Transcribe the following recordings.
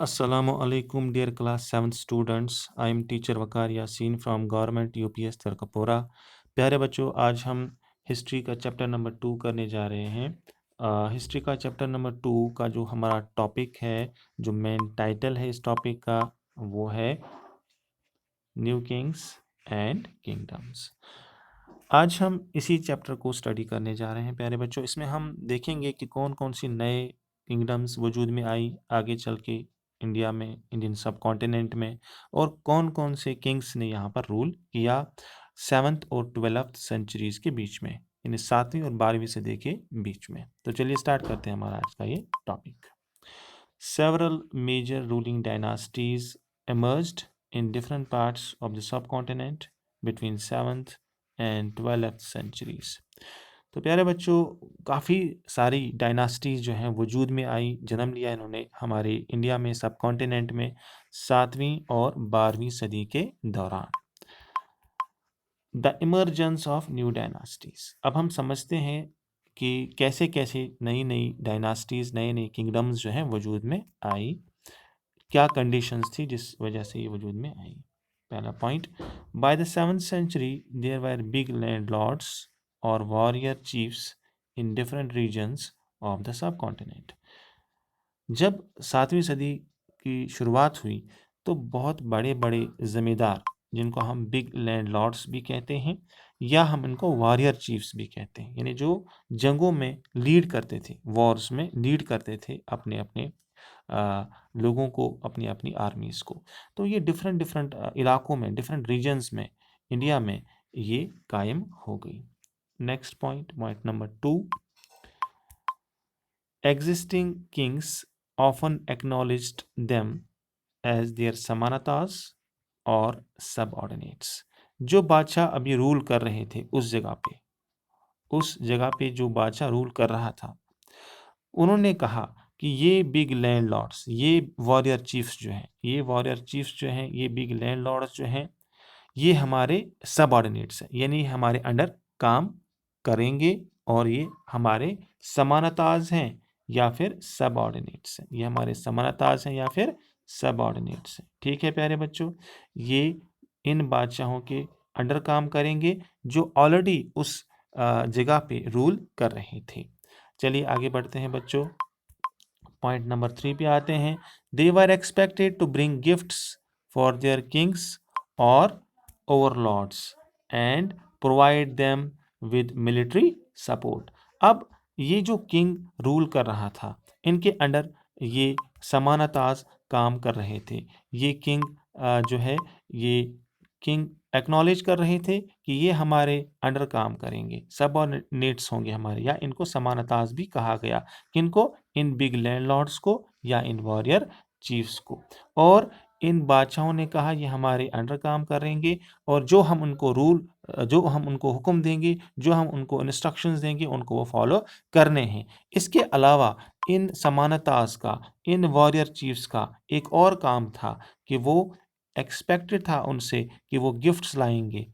Assalamualaikum dear class 7th students. I am teacher Waqar Yasin from government UPS Tarakpura. प्यारे बच्चों, आज हम हिस्ट्री का चैप्टर नंबर 2 करने जा रहे हैं। हिस्ट्री का चैप्टर नंबर 2 का जो हमारा टॉपिक है, जो मेन टाइटल है इस टॉपिक का, वो है न्यू किंग्स एंड किंगडम्स। आज हम इसी चैप्टर को स्टडी करने जा रहे हैं प्यारे बच्चों। इसमें हम देखेंगे कि कौन कौन सी नए किंगडम्स वजूद में आई आगे चल के इंडिया में, इंडियन सब कॉन्टिनेंट में, और कौन कौन से किंग्स ने यहाँ पर रूल किया 7th और 12th सेंचुरीज के बीच में, यानी 7वीं और 12वीं सदी के बीच में। तो चलिए स्टार्ट करते हैं हमारा आज का ये topic. Several major ruling dynasties emerged in different parts of the subcontinent between 7th and 12th centuries. तो प्यारे बच्चों, काफ़ी सारी डायनास्टीज जो हैं वजूद में आई, जन्म लिया इन्होंने हमारे इंडिया में, सब कॉन्टिनेंट में 7वीं और 12वीं सदी के दौरान। The emergence of new dynasties. अब हम समझते हैं कि कैसे कैसे नई नई डायनास्टीज, नए नए किंगडम्स जो हैं वजूद में आई, क्या कंडीशंस थी जिस वजह से ये वजूद में आई। पहला point, by the 7th century there were big landlords और warrior chiefs in different regions of the subcontinent. जब 7वीं सदी की शुरुआत हुई तो बहुत बड़े बड़े ज़मींदार, जिनको हम बिग लैंड लॉर्ड्स भी कहते हैं या हम इनको वॉरियर चीफ्स भी कहते हैं, यानी जो जंगों में लीड करते थे, वॉर्स में लीड करते थे अपने अपने लोगों को, अपनी अपनी आर्मीज़ को। तो ये डिफरेंट डिफरेंट इलाकों में, डिफरेंट रीजन्स में, इंडिया में ये कायम हो गई। Next point, point number 2, existing kings often acknowledged them as their samanatas और subordinates। जो बादशाह अभी रूल कर रहे थे उस जगह पे जो बादशाह रूल कर रहा था, उन्होंने कहा कि ये बिग लैंड लॉर्ड्स, ये वॉरियर चीफ्स जो हैं, ये बिग लैंड लॉर्ड्स जो हैं, ये हमारे सबऑर्डिनेट्स हैं, यानी हमारे अंडर काम करेंगे, और ये हमारे समानताज हैं या फिर सबऑर्डिनेट्स हैं। ये हमारे समानताज हैं या फिर सबऑर्डिनेट्स हैं। ठीक है प्यारे बच्चों, ये इन बादशाहों के अंडर काम करेंगे जो ऑलरेडी उस जगह पे रूल कर रहे थे। चलिए आगे बढ़ते हैं बच्चों, पॉइंट नंबर 3 पे आते हैं। They were expected to bring gifts for their kings और overlords and provide them with military support. अब ये जो किंग रूल कर रहा था, इनके अंडर ये समानताज काम कर रहे थे। ये किंग जो है, ये किंग एक्नॉलेज कर रहे थे कि ये हमारे अंडर काम करेंगे, सबऑर्डिनेट्स होंगे हमारे, या इनको समानताज भी कहा गया। किनको? इन बिग लैंडलॉर्ड्स को या इन वॉरियर चीफ्स को। और इन बादशाहों ने कहा ये हमारे अंडर काम करेंगे, और जो हम उनको हुक्म देंगे, जो हम उनको इंस्ट्रक्शंस देंगे, उनको वो फॉलो करने हैं। इसके अलावा इन समानताज का, इन वॉरियर चीफ्स का एक और काम था कि वो एक्सपेक्टेड था उनसे कि वो गिफ्ट्स लाएंगे।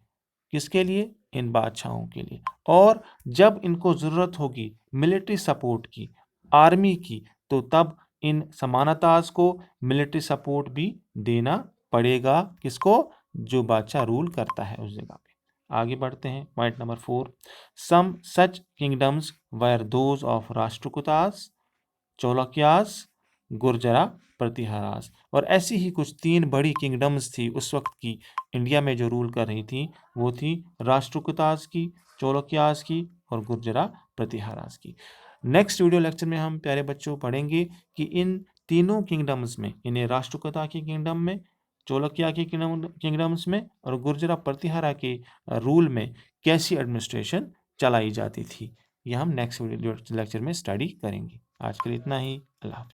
किसके लिए? इन बादशाहों के लिए। और जब इनको ज़रूरत होगी मिलिट्री सपोर्ट की, आर्मी की, तो तब इन समानताज को मिलिट्री सपोर्ट भी देना पड़ेगा। किसको? जो बादशाह रूल करता है उस जगह पे। आगे बढ़ते हैं, point number 4, some such kingdoms were those of Rashtrakutas, Chalukyas, Gurjara, Pratiharas. और ऐसी ही कुछ 3 बड़ी किंगडम्स थी उस वक्त की इंडिया में जो रूल कर रही थी। वो थी राष्ट्रकूटास की, चौलक्यास की और गुर्जरा प्रतिहारास की। नेक्स्ट वीडियो लेक्चर में हम प्यारे बच्चों पढ़ेंगे कि इन तीनों किंगडम्स में, इन्हें राष्ट्रकूटा की किंगडम में, चौलक्या की किंगडम्स में और गुर्जरा प्रतिहारा के रूल में कैसी एडमिनिस्ट्रेशन चलाई जाती थी, यह हम नेक्स्ट वीडियो लेक्चर में स्टडी करेंगे। आज के लिए इतना ही। अल्लाह हाफ़िज़।